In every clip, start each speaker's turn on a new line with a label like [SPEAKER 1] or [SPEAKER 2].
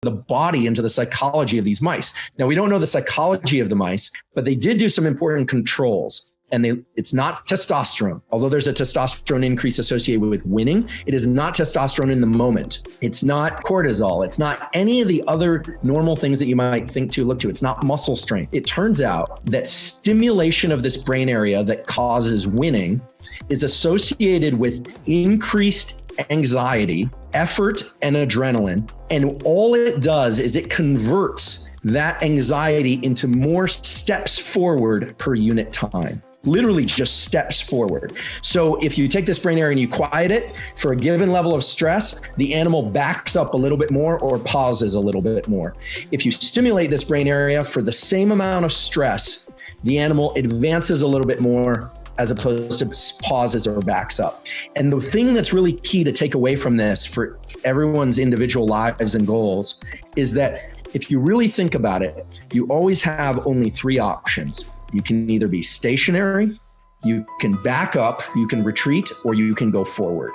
[SPEAKER 1] the body, into the psychology of these mice. Now, we don't know the psychology of the mice, but they did do some important controls. And it's not testosterone. Although there's a testosterone increase associated with winning, it is not testosterone in the moment. It's not cortisol. It's not any of the other normal things that you might think to look to. It's not muscle strength. It turns out that stimulation of this brain area that causes winning is associated with increased anxiety, effort, and adrenaline. And all it does is it converts that anxiety into more steps forward per unit time. Literally just steps forward. So if you take this brain area and you quiet it for a given level of stress, the animal backs up a little bit more or pauses a little bit more. If you stimulate this brain area for the same amount of stress, the animal advances a little bit more as opposed to pauses or backs up. And the thing that's really key to take away from this for everyone's individual lives and goals is that if you really think about it, you always have only three options. You can either be stationary, you can back up, you can retreat, or you can go forward.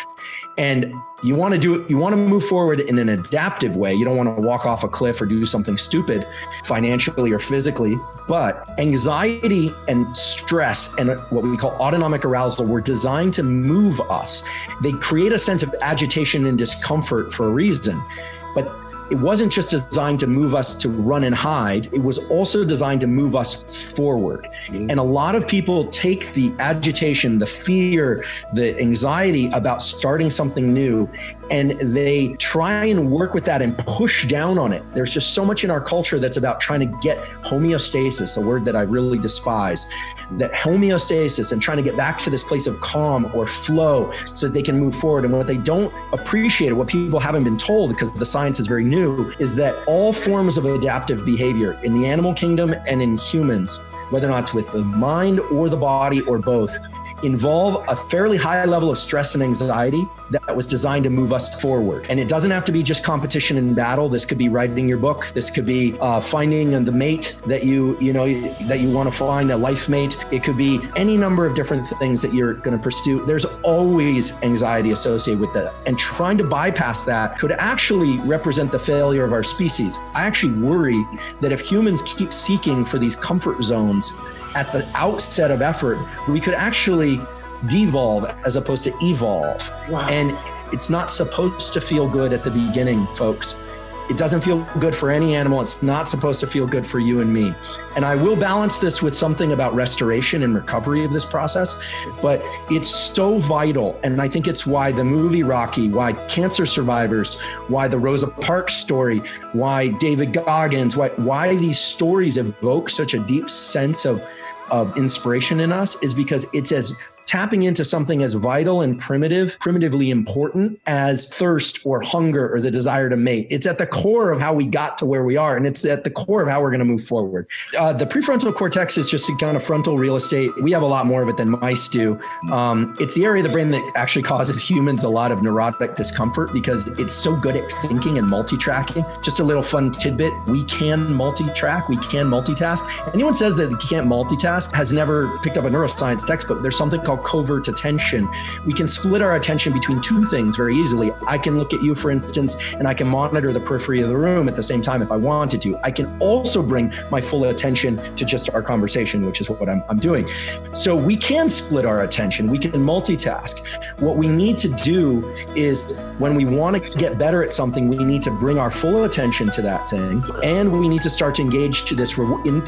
[SPEAKER 1] And you want to do it, you want to move forward in an adaptive way. You don't want to walk off a cliff or do something stupid financially or physically. But anxiety and stress and what we call autonomic arousal were designed to move us. They create a sense of agitation and discomfort for a reason. But it wasn't just designed to move us to run and hide. It was also designed to move us forward. And a lot of people take the agitation, the fear, the anxiety about starting something new, and they try and work with that and push down on it. There's just so much in our culture that's about trying to get homeostasis, a word that I really despise, that homeostasis and trying to get back to this place of calm or flow so that they can move forward. And what they don't appreciate, what people haven't been told, because the science is very new, is that all forms of adaptive behavior in the animal kingdom and in humans, whether or not it's with the mind or the body or both, involve a fairly high level of stress and anxiety that was designed to move us forward. And it doesn't have to be just competition and battle. This could be writing your book. This could be finding the mate that you want to find, a life mate. It could be any number of different things that you're going to pursue. There's always anxiety associated with that. And trying to bypass that could actually represent the failure of our species. I actually worry that if humans keep seeking for these comfort zones at the outset of effort, we could actually devolve as opposed to evolve. Wow. And it's not supposed to feel good at the beginning, folks. It doesn't feel good for any animal. It's not supposed to feel good for you and me. And I will balance this with something about restoration and recovery of this process, but it's so vital. And I think it's why the movie Rocky, why cancer survivors, why the Rosa Parks story, why David Goggins, why these stories evoke such a deep sense of inspiration in us, is because it's as tapping into something as vital and primitively important as thirst or hunger or the desire to mate. It's at the core of how we got to where we are, and it's at the core of how we're going to move forward. The prefrontal cortex is just a kind of frontal real estate. We have a lot more of it than mice do. It's the area of the brain that actually causes humans a lot of neurotic discomfort because it's so good at thinking and multitracking. Just a little fun tidbit. We can multitrack. We can multitask. Anyone says that you can't multitask has never picked up a neuroscience textbook. There's something called covert attention. We can split our attention between two things very easily. I can look at you, for instance, and I can monitor the periphery of the room at the same time if I wanted to. I can also bring my full attention to just our conversation, which is what I'm doing. So we can split our attention. We can multitask. What we need to do is when we want to get better at something, we need to bring our full attention to that thing, and we need to start to engage to this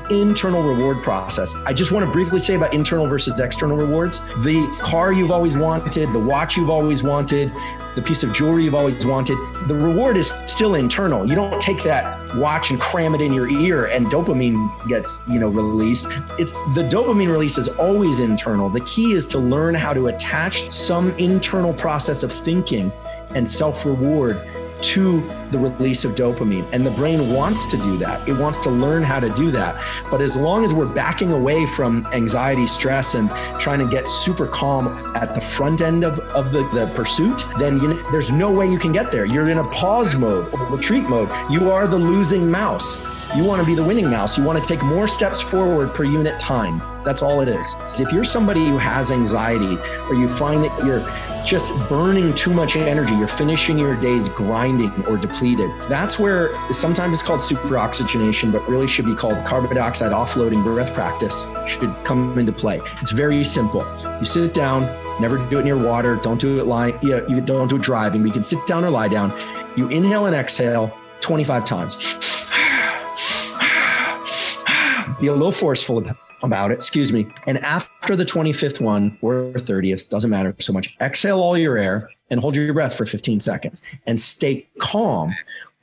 [SPEAKER 1] internal reward process. I just want to briefly say about internal versus external rewards. The car you've always wanted, the watch you've always wanted, the piece of jewelry you've always wanted, the reward is still internal. You don't take that watch and cram it in your ear and dopamine gets, released. The dopamine release is always internal. The key is to learn how to attach some internal process of thinking and self-reward to the release of dopamine. And the brain wants to do that. It wants to learn how to do that. But as long as we're backing away from anxiety, stress, and trying to get super calm at the front end of the pursuit, then there's no way you can get there. You're in a pause mode or retreat mode. You are the losing mouse. You want to be the winning mouse. You want to take more steps forward per unit time. That's all it is. If you're somebody who has anxiety, or you find that you're just burning too much energy, you're finishing your days grinding or depleted, that's where sometimes it's called superoxygenation, but really should be called carbon dioxide offloading breath practice should come into play. It's very simple. You sit down, never do it near water. Don't do it you don't do it driving, but you can sit down or lie down. You inhale and exhale 25 times. Be a little forceful about it, And after the 25th one or 30th, doesn't matter so much, exhale all your air and hold your breath for 15 seconds and stay calm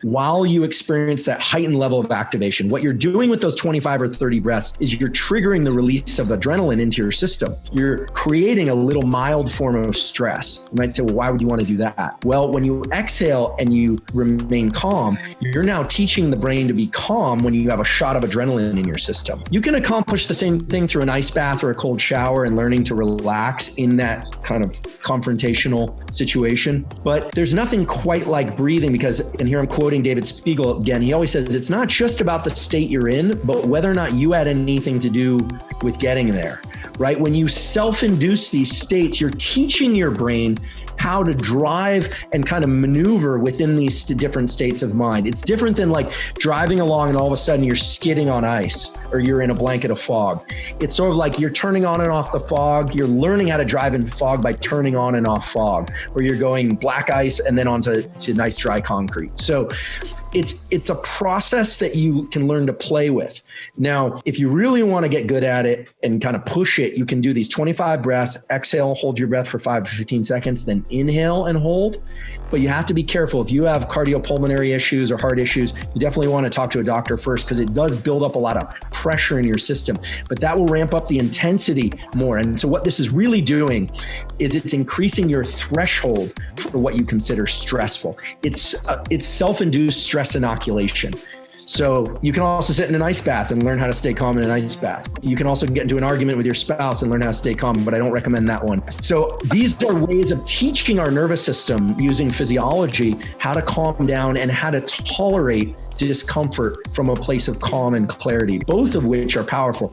[SPEAKER 1] while you experience that heightened level of activation. What you're doing with those 25 or 30 breaths is you're triggering the release of adrenaline into your system. You're creating a little mild form of stress. You might say, well, why would you want to do that? Well, when you exhale and you remain calm, you're now teaching the brain to be calm when you have a shot of adrenaline in your system. You can accomplish the same thing through an ice bath or a cold shower and learning to relax in that kind of confrontational situation. But there's nothing quite like breathing because, and here I'm quoting David Spiegel again, he always says it's not just about the state you're in, but whether or not you had anything to do with getting there, right? When you self-induce these states, you're teaching your brain how to drive and kind of maneuver within these different states of mind. It's different than like driving along and all of a sudden you're skidding on ice or you're in a blanket of fog. It's sort of like you're turning on and off the fog. You're learning how to drive in fog by turning on and off fog, or you're going black ice and then onto nice dry concrete. So it's a process that you can learn to play with. Now, if you really want to get good at it and kind of push it, you can do these 25 breaths, exhale, hold your breath for 5 to 15 seconds, then inhale and hold. But you have to be careful. If you have cardiopulmonary issues or heart issues, you definitely want to talk to a doctor first because it does build up a lot of pressure in your system, but that will ramp up the intensity more. And so what this is really doing is it's increasing your threshold for what you consider stressful. It's self-induced stress inoculation. So you can also sit in an ice bath and learn how to stay calm in an ice bath. You can also get into an argument with your spouse and learn how to stay calm, but I don't recommend that one. So these are ways of teaching our nervous system using physiology how to calm down and how to tolerate discomfort from a place of calm and clarity, both of which are powerful.